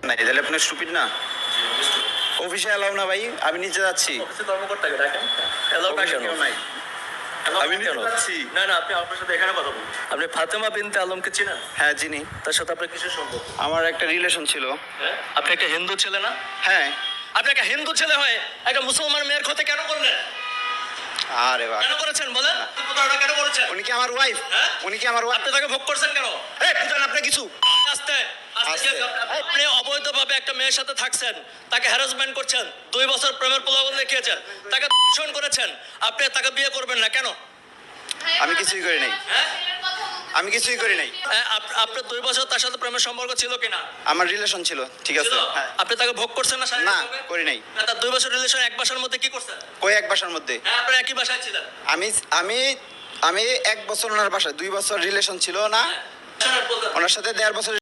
না তাহলে আপনি স্টুপিড না। অফিসে এলাও না ভাই, আমি নিচে যাচ্ছি। অফিসে কর্মকর্তাকে ডাকেন। এলাওটা কেন নাই, আমি নিচে যাচ্ছি। না না, আপনি আপনার সাথে এখানে কথা বলুন। আপনি ফাতেমা বিনতে আলমকে চিনেন? হ্যাঁ চিনি। তার সাথে আপনার কিসের সম্পর্ক? আমার একটা রিলেশন ছিল। হ্যাঁ, আপনি একটা হিন্দু ছেলে না? হ্যাঁ। আপনি একটা হিন্দু ছেলে হয়ে একটা মুসলমান মেয়ের ক্ষতি কেন করলেন? আরে বাবা, কেন করেছেন বলেন? প্রতারণা কেন করেছেন? উনি কি আমার ওয়াইফ? হ্যাঁ? উনি কি আমার ওয়াইফ? আপনি তাকে ভোগ করছেন কেন? এই বুঝেন আপনি কিছু। আস্তে আস্তে আস্তে। আপনি অবৈধভাবে একটা মেয়ের সাথে থাকছেন, তাকে হ্যারাসমেন্ট করছেন, 2 বছর প্রেমের প্রলোভন দেখিয়েছেন, তাকে ধর্ষণ করেছেন, আপনি তাকে বিয়ে করবেন না কেন? আমি কিছুই করি নাই, হ্যাঁ? আমি কিছুই করি নাই। আপনার 2 বছর তার সাথে প্রেমের সম্পর্ক ছিল কিনা? আমার রিলেশন ছিল, ঠিক আছে। ছিল? হ্যাঁ। আপনি তাকে ভোগ করছেন না না শারীরিকভাবে? করি নাই। না, তার 2 বছর রিলেশন এক বাসার মধ্যে কি করছেন? কই এক বাসার মধ্যে? হ্যাঁ, আপনারা একই বাসায় ছিলেন। আমি আমি আমি 1 বছর ওনার বাসায়, 2 বছর রিলেশন ছিল না। হ্যাঁ, বলতেন। ওনার সাথে 1.5 বছর